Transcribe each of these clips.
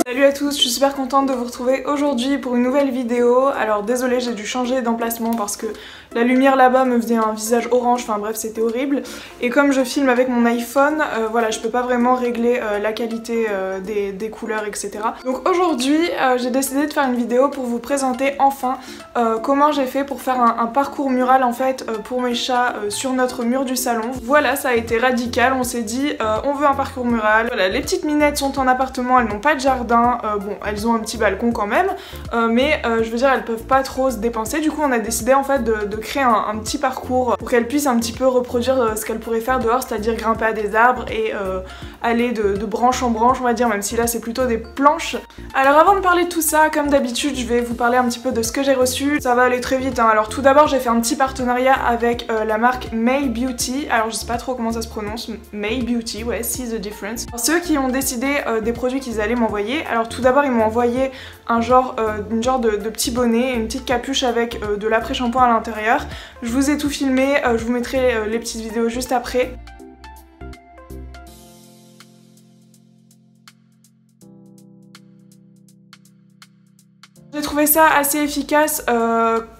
Salut à tous, je suis super contente de vous retrouver aujourd'hui pour une nouvelle vidéo. Alors désolée, j'ai dû changer d'emplacement parce que la lumière là-bas me faisait un visage orange, enfin bref c'était horrible. Et comme je filme avec mon iPhone, voilà, je peux pas vraiment régler la qualité des couleurs, etc. Donc aujourd'hui, j'ai décidé de faire une vidéo pour vous présenter enfin comment j'ai fait pour faire un parcours mural en fait pour mes chats sur notre mur du salon. Voilà, ça a été radical, on s'est dit on veut un parcours mural. Voilà, les petites minettes sont en appartement, elles n'ont pas de jardin. Bon, elles ont un petit balcon quand même, mais je veux dire, elles peuvent pas trop se dépenser. Du coup, on a décidé en fait de créer un petit parcours pour qu'elles puissent un petit peu reproduire ce qu'elles pourraient faire dehors, c'est-à-dire grimper à des arbres et aller de branche en branche, on va dire, même si là c'est plutôt des planches. Alors avant de parler de tout ça, comme d'habitude, je vais vous parler un petit peu de ce que j'ai reçu. Ça va aller très vite, hein. Alors tout d'abord, j'ai fait un petit partenariat avec la marque May Beauty. Alors je sais pas trop comment ça se prononce, May Beauty, ouais, see the difference. Alors, ceux qui ont décidé des produits qu'ils allaient m'envoyer. Alors tout d'abord, ils m'ont envoyé une genre de petit bonnet, une petite capuche avec de l'après-shampoing à l'intérieur. Je vous ai tout filmé, je vous mettrai les petites vidéos juste après. J'ai trouvé ça assez efficace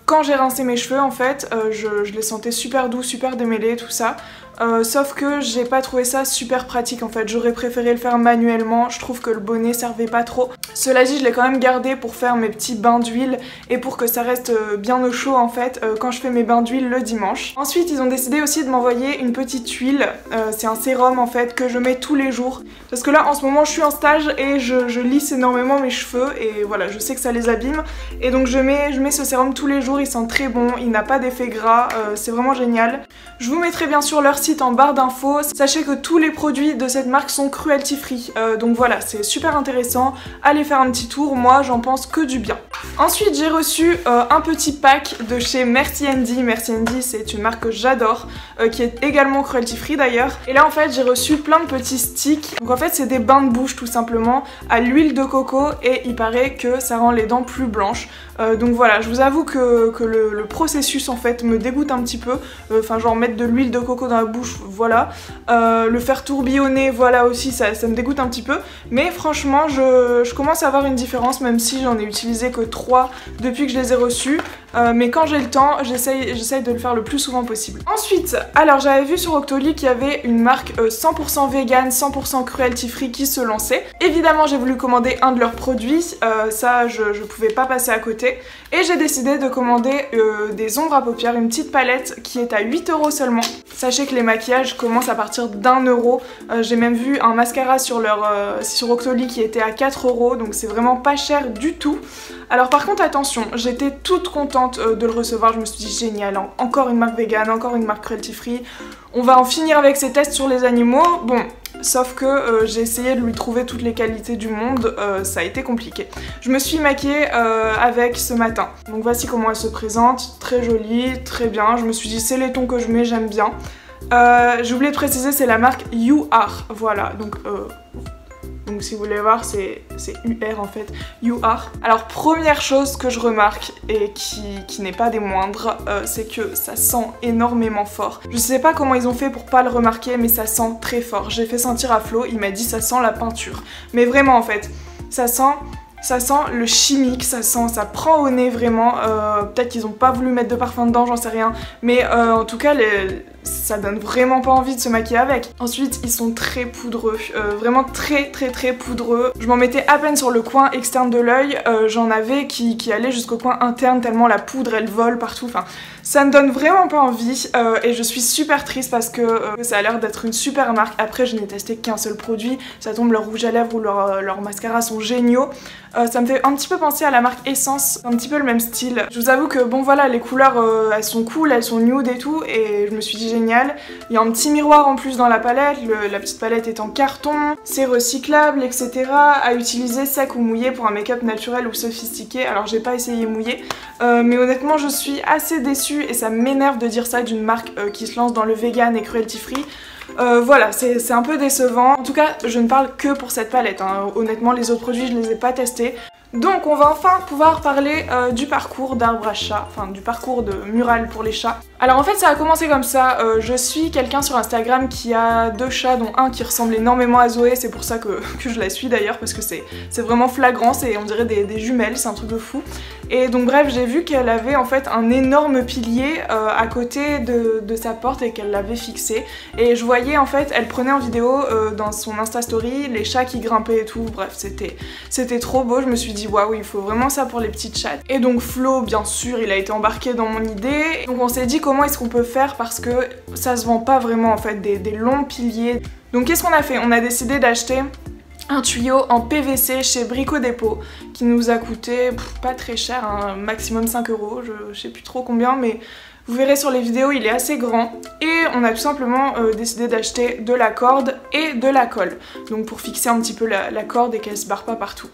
quand j'ai rincé mes cheveux en fait, je les sentais super doux, super démêlés, tout ça. Sauf que j'ai pas trouvé ça super pratique en fait, j'aurais préféré le faire manuellement, je trouve que le bonnet servait pas trop. Cela dit, je l'ai quand même gardé pour faire mes petits bains d'huile et pour que ça reste bien au chaud en fait quand je fais mes bains d'huile le dimanche. Ensuite, ils ont décidé aussi de m'envoyer une petite huile, c'est un sérum en fait que je mets tous les jours. Parce que là en ce moment je suis en stage et je lisse énormément mes cheveux et voilà, je sais que ça les abîme. Et donc je mets ce sérum tous les jours, il sent très bon, il n'a pas d'effet gras, c'est vraiment génial. Je vous mettrai bien sûr leur site en barre d'infos. Sachez que tous les produits de cette marque sont cruelty free, donc voilà, c'est super intéressant. Allez faire un petit tour, moi j'en pense que du bien. Ensuite j'ai reçu un petit pack de chez Merci Andy. Merci Andy, c'est une marque que j'adore, qui est également cruelty free d'ailleurs. Et là en fait j'ai reçu plein de petits sticks. Donc en fait c'est des bains de bouche tout simplement à l'huile de coco et il paraît que ça rend les dents plus blanches. Donc voilà, je vous avoue que le processus en fait me dégoûte un petit peu. Enfin genre mettre de l'huile de coco dans la bouche, voilà. Le faire tourbillonner, voilà aussi, ça me dégoûte un petit peu. Mais franchement, je commence à avoir une différence, même si j'en ai utilisé que 3 depuis que je les ai reçus. Mais quand j'ai le temps, j'essaye de le faire le plus souvent possible. Ensuite, alors j'avais vu sur Octoly qu'il y avait une marque 100% vegan, 100% cruelty free qui se lançait. Évidemment, j'ai voulu commander un de leurs produits, ça je pouvais pas passer à côté. Et j'ai décidé de commander des ombres à paupières, une petite palette qui est à 8 € seulement. Sachez que les maquillages commencent à partir d'1 €. J'ai même vu un mascara sur Octoly qui était à 4 €, donc c'est vraiment pas cher du tout. Alors par contre attention, j'étais toute contente de le recevoir, je me suis dit génial, encore une marque vegan, encore une marque cruelty free. On va en finir avec ces tests sur les animaux. Bon, sauf que j'ai essayé de lui trouver toutes les qualités du monde, ça a été compliqué. Je me suis maquillée avec ce matin. Donc voici comment elle se présente, très jolie, très bien. Je me suis dit c'est les tons que je mets, j'aime bien. J'ai oublié de préciser, c'est la marque You Are, voilà, donc si vous voulez voir, c'est UR en fait, You Are. Alors première chose que je remarque et qui n'est pas des moindres, c'est que ça sent énormément fort. Je sais pas comment ils ont fait pour pas le remarquer, mais ça sent très fort. J'ai fait sentir à Flo, il m'a dit ça sent la peinture. Mais vraiment en fait, ça sent le chimique, ça prend au nez vraiment. Peut-être qu'ils ont pas voulu mettre de parfum dedans, j'en sais rien. Mais en tout cas, ça donne vraiment pas envie de se maquiller avec. Ensuite, ils sont très poudreux, vraiment très poudreux. Je m'en mettais à peine sur le coin externe de l'œil, j'en avais qui allait jusqu'au coin interne tellement la poudre elle vole partout. Enfin, ça ne donne vraiment pas envie et je suis super triste parce que ça a l'air d'être une super marque. Après, je n'ai testé qu'un seul produit, ça tombe, leur rouge à lèvres ou leur mascara sont géniaux. Ça me fait un petit peu penser à la marque Essence, un petit peu le même style. Je vous avoue que bon voilà, les couleurs elles sont cool, elles sont nude et tout, et je me suis dit génial. Il y a un petit miroir en plus dans la palette, la petite palette est en carton, c'est recyclable, etc. À utiliser sec ou mouillé pour un make-up naturel ou sophistiqué. Alors j'ai pas essayé mouillé, mais honnêtement je suis assez déçue et ça m'énerve de dire ça d'une marque qui se lance dans le vegan et cruelty free. Voilà, c'est un peu décevant. En tout cas, je ne parle que pour cette palette, hein. Honnêtement, les autres produits, je les ai pas testés. Donc on va enfin pouvoir parler du parcours d'arbre à chat, enfin du parcours de mural pour les chats. Alors en fait ça a commencé comme ça, je suis quelqu'un sur Instagram qui a 2 chats dont un qui ressemble énormément à Zoé, c'est pour ça que je la suis d'ailleurs parce que c'est vraiment flagrant, on dirait des jumelles, c'est un truc de fou. Et donc bref j'ai vu qu'elle avait en fait un énorme pilier à côté de sa porte et qu'elle l'avait fixé. Et je voyais en fait, elle prenait en vidéo dans son Insta Story les chats qui grimpaient et tout, bref c'était trop beau, je me suis dit waouh il faut vraiment ça pour les petites chattes. Et donc Flo bien sûr il a été embarqué dans mon idée, donc on s'est dit comment est-ce qu'on peut faire parce que ça se vend pas vraiment en fait des longs piliers. Donc qu'est-ce qu'on a fait? On a décidé d'acheter un tuyau en PVC chez Brico Dépôt qui nous a coûté pas très cher, hein, maximum 5 €, je sais plus trop combien mais vous verrez sur les vidéos il est assez grand et on a tout simplement décidé d'acheter de la corde et de la colle donc pour fixer un petit peu la corde et qu'elle se barre pas partout.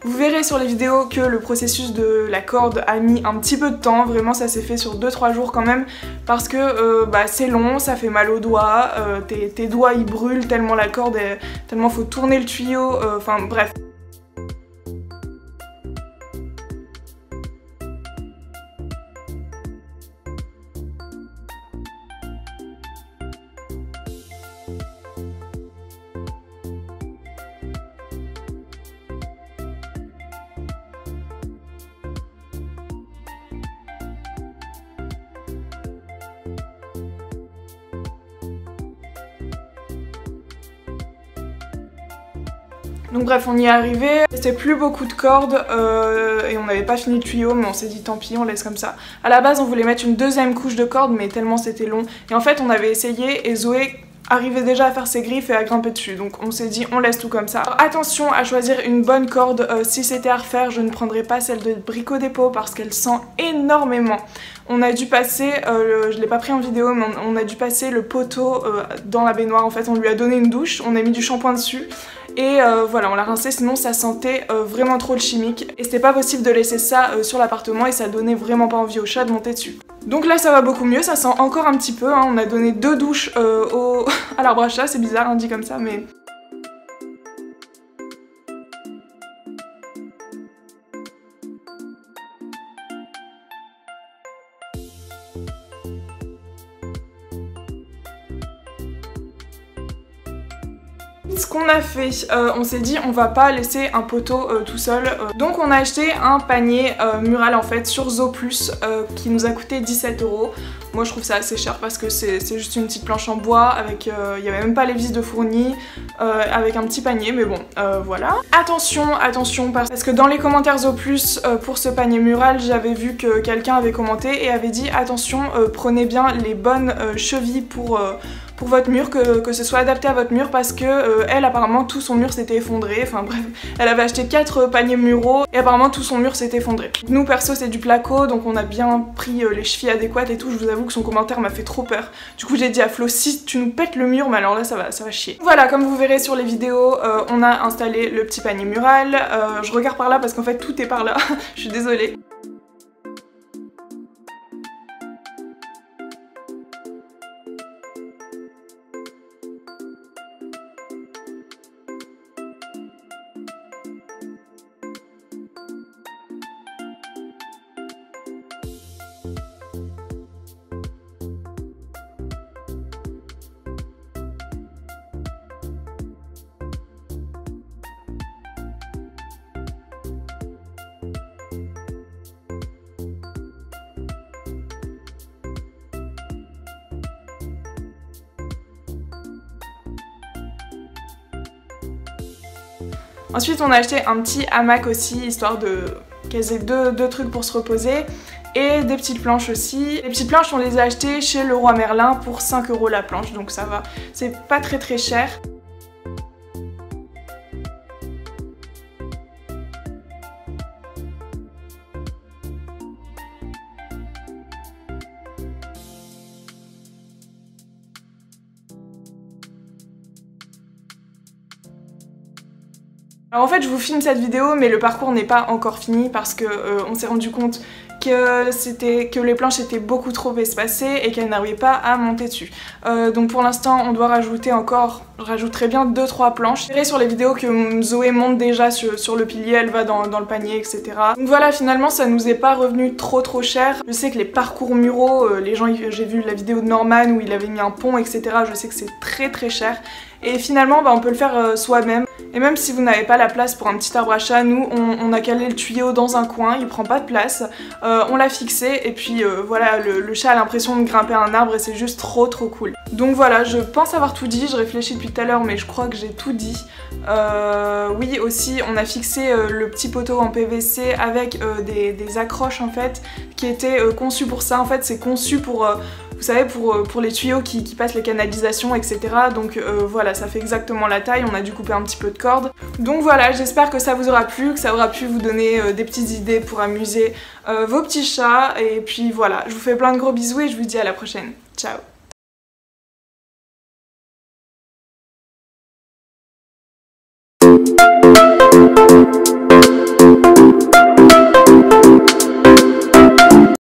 Vous verrez sur les vidéos que le processus de la corde a mis un petit peu de temps, vraiment ça s'est fait sur 2-3 jours quand même parce que c'est long, ça fait mal aux doigts, tes doigts ils brûlent tellement la corde, tellement faut tourner le tuyau, enfin bref. Donc bref on y est arrivé, c'était plus beaucoup de cordes et on n'avait pas fini le tuyau mais on s'est dit tant pis on laisse comme ça. À la base on voulait mettre une deuxième couche de cordes mais tellement c'était long et en fait on avait essayé et Zoé arrivait déjà à faire ses griffes et à grimper dessus donc on s'est dit on laisse tout comme ça. Alors, attention à choisir une bonne corde, si c'était à refaire je ne prendrais pas celle de Brico Dépôt parce qu'elle sent énormément. On a dû passer, je l'ai pas pris en vidéo mais on a dû passer le poteau dans la baignoire en fait, on lui a donné une douche, on a mis du shampoing dessus. Et voilà, on l'a rincé, sinon ça sentait vraiment trop le chimique. Et c'était pas possible de laisser ça sur l'appartement et ça donnait vraiment pas envie au chat de monter dessus. Donc là ça va beaucoup mieux, ça sent encore un petit peu, hein. On a donné 2 douches à l'arbre à chat, c'est bizarre hein, dit comme ça mais... Ce qu'on a fait, on s'est dit on va pas laisser un poteau tout seul, donc on a acheté un panier mural en fait sur Zooplus qui nous a coûté 17 €. Moi je trouve ça assez cher parce que c'est juste une petite planche en bois avec, il y avait même pas les vis de fourni, avec un petit panier mais bon voilà. Attention parce que dans les commentaires Zooplus pour ce panier mural j'avais vu que quelqu'un avait commenté et avait dit attention prenez bien les bonnes chevilles pour votre mur, que ce soit adapté à votre mur parce que elle apparemment tout son mur s'était effondré, enfin bref, elle avait acheté 4 paniers muraux et apparemment tout son mur s'était effondré. Nous perso c'est du placo donc on a bien pris les chevilles adéquates et tout, je vous avoue que son commentaire m'a fait trop peur. Du coup j'ai dit à Flo si tu nous pètes le mur mais alors là ça va chier. Voilà comme vous verrez sur les vidéos on a installé le petit panier mural, je regarde par là parce qu'en fait tout est par là, je suis désolée. Ensuite on a acheté un petit hamac aussi, histoire de qu'elles aient deux trucs pour se reposer. Et des petites planches aussi. Les petites planches on les a achetées chez Leroy Merlin pour 5 € la planche, donc ça va, c'est pas très cher. Alors en fait je vous filme cette vidéo mais le parcours n'est pas encore fini parce que on s'est rendu compte que les planches étaient beaucoup trop espacées et qu'elle n'arrivait pas à monter dessus. Donc pour l'instant on doit rajouter encore, je rajouterai bien 2-3 planches. Je verrai sur les vidéos que Zoé monte déjà sur le pilier, elle va dans le panier, etc. Donc voilà, finalement ça nous est pas revenu trop cher. Je sais que les parcours muraux, les gens, j'ai vu la vidéo de Norman où il avait mis un pont, etc. Je sais que c'est très cher. Et finalement on peut le faire soi-même. Et même si vous n'avez pas la place pour un petit arbre à chat, nous on a calé le tuyau dans un coin, il prend pas de place, on l'a fixé et puis voilà, le chat a l'impression de grimper à un arbre et c'est juste trop cool. Donc voilà, je pense avoir tout dit, je réfléchis depuis tout à l'heure mais je crois que j'ai tout dit. Oui aussi on a fixé le petit poteau en PVC avec des accroches en fait qui étaient conçues pour ça. En fait c'est conçu pour... vous savez, pour les tuyaux qui passent les canalisations, etc. Donc voilà, ça fait exactement la taille, on a dû couper un petit peu de corde. Donc voilà, j'espère que ça vous aura plu, que ça aura pu vous donner des petites idées pour amuser vos petits chats. Et puis voilà, je vous fais plein de gros bisous et je vous dis à la prochaine. Ciao!